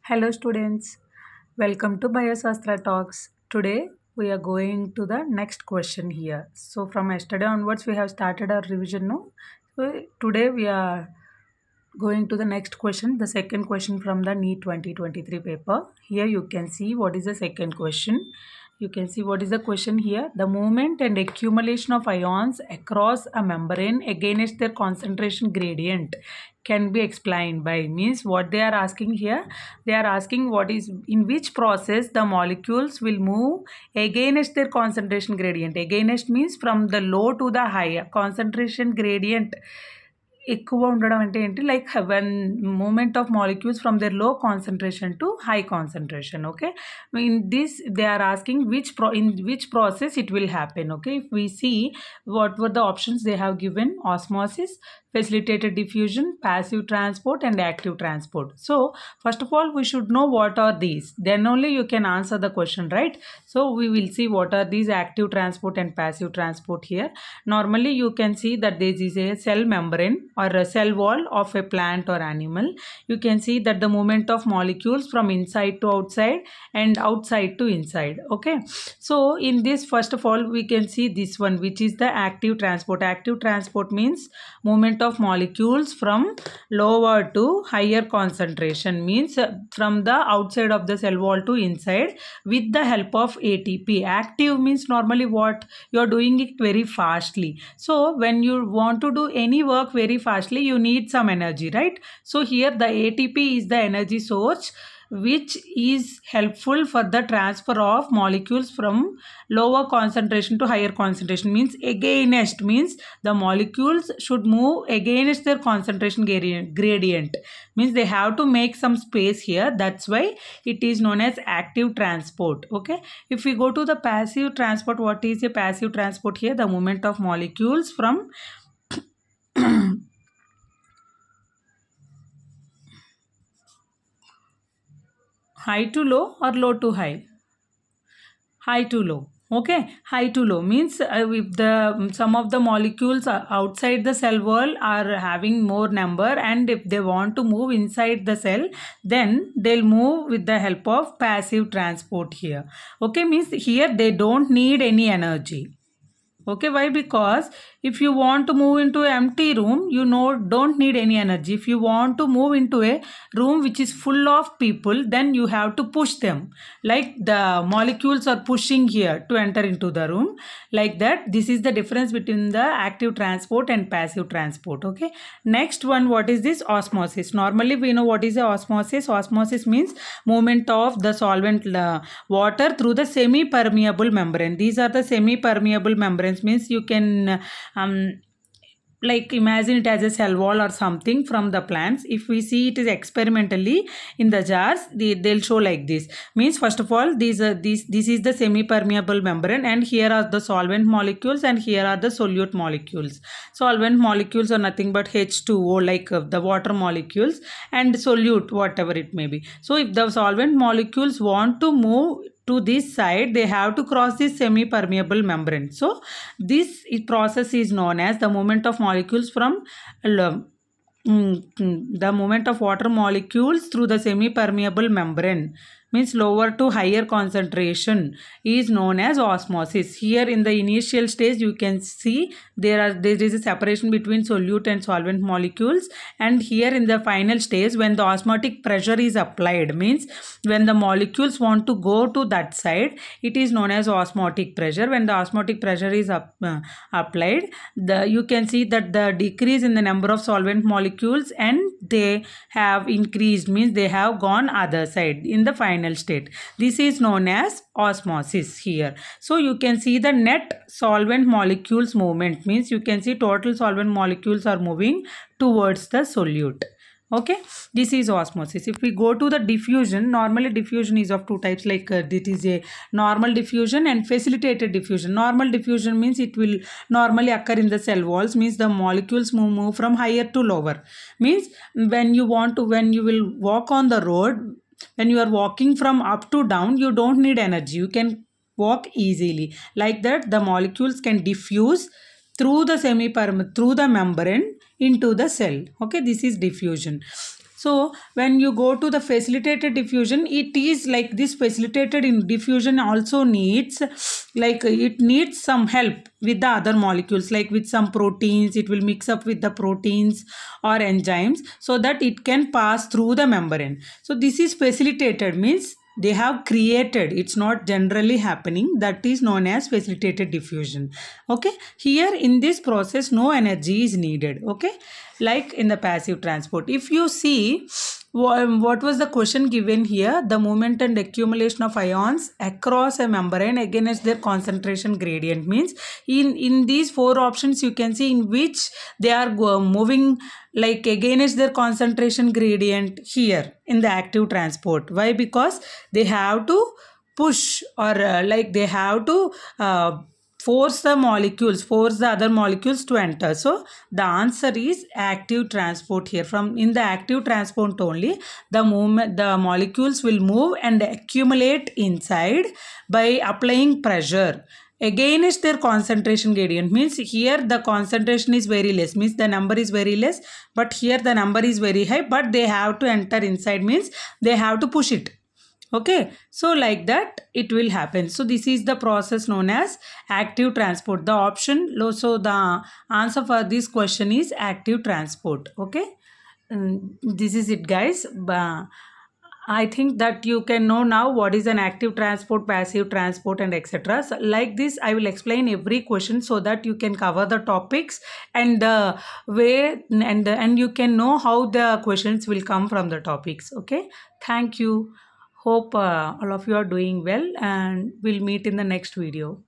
Hello students, welcome to Biosastra Talks. Today we are going to the next question here. So from yesterday onwards we have started our revision now. So today we are going to the next question, the second question from the NEET 2023 paper. Here you can see what is the second question. You can see what is the question here. The movement and accumulation of ions across a membrane against their concentration gradient can be explained by, means what they are asking here, they are asking what is, in which process the molecules will move against their concentration gradient. Against means from the low to the higher concentration gradient. ఎక్కువ ఉండడం అంటే ఏంటి, like when moment of molecules from their low concentration to high concentration. Okay, in this they are asking in which process it will happen. Okay, if we see what were the options they have given: osmosis, facilitated diffusion, passive transport and active transport. So first of all we should know what are these, then only you can answer the question, right? So we will see what are these active transport and passive transport here. Normally you can see that there is a cell membrane or a cell wall of a plant or animal. You can see that the movement of molecules from inside to outside and outside to inside. Okay, so in this, first of all we can see this one, which is the active transport. Active transport means movement of molecules from lower to higher concentration, means from the outside of the cell wall to inside with the help of ATP. Active means normally what you are doing it very fastly. So when you want to do any work very fastly, you need some energy, right? So here the ATP is the energy source which is helpful for the transfer of molecules from lower concentration to higher concentration. Means against means the molecules should move against their concentration gradient, means they have to make some space here. That's why it is known as active transport. Okay, if we go to the passive transport, what is a passive transport? Here the movement of molecules from high to low or low to high? High to low. Okay, high to low means if the some of the molecules outside the cell wall are having more number, and if they want to move inside the cell, then they'll move with the help of passive transport here. Okay, means here they don't need any energy. Okay, why? Because if you want to move into an empty room, you know, don't need any energy. If you want to move into a room which is full of people, then you have to push them, like the molecules are pushing here to enter into the room, like that. This is the difference between the active transport and passive transport. Okay, next one, what is this? Osmosis. Normally we know what is the osmosis. Osmosis means movement of the solvent water through the semi permeable membrane. These are the semi permeable membranes, means you can like imagine it as a cell wall or something from the plants. If we see it is experimentally in the jars, they'll show like this. Means first of all, this is the semi permeable membrane, and here are the solvent molecules and here are the solute molecules. Solvent molecules are nothing but H2O, like the water molecules, and solute whatever it may be. So if the solvent molecules want to move to this side, they have to cross this semi permeable membrane. So this process is known as the movement of molecules from the movement of water molecules through the semi permeable membrane, means lower to higher concentration, is known as osmosis. Here in the initial stage you can see there is a separation between solute and solvent molecules, and here in the final stage when the osmotic pressure is applied, means when the molecules want to go to that side, it is known as osmotic pressure. When the osmotic pressure is applied, you can see that the decrease in the number of solvent molecules and they have increased, means they have gone other side in the final state. This is known as osmosis here. So you can see the net solvent molecules movement, means you can see total solvent molecules are moving towards the solute. Okay, this is osmosis. If we go to the diffusion, normally diffusion is of two types, like it is a normal diffusion and facilitated diffusion. Normal diffusion means it will normally occur in the cell walls, means the molecules move from higher to lower. Means when you will walk on the road, when you are walking from up to down, you don't need energy, you can walk easily. Like that, the molecules can diffuse through the through the membrane into the cell. Okay, this is diffusion. So when you go to the facilitated diffusion, it is like this facilitated in diffusion also needs, like it needs some help with the other molecules, like with some proteins, it will mix up with the proteins or enzymes so that it can pass through the membrane. So this is facilitated, means they have created, it's not generally happening, that is known as facilitated diffusion. Okay, here in this process no energy is needed. Okay, like in the passive transport, if you see what was the question given here, the movement and accumulation of ions across a membrane against their concentration gradient, means in these four options you can see in which they are moving like against their concentration gradient here in the active transport. Why? Because they have to push or like they have to force the molecules, force the other molecules to enter. So the answer is active transport here. From in the active transport only, the movement, the molecules will move and accumulate inside by applying pressure against their concentration gradient. Means here the concentration is very less, means the number is very less, but here the number is very high, but they have to enter inside, means they have to push it. Okay, so like that it will happen. So this is the process known as active transport. The option, so the answer for this question is active transport. Okay, this is it, guys. I think that you can know now what is an active transport, passive transport, and etc. So like this, I will explain every question so that you can cover the topics and the way, and you can know how the questions will come from the topics. Okay, thank you. Hope all of you are doing well, and we'll meet in the next video.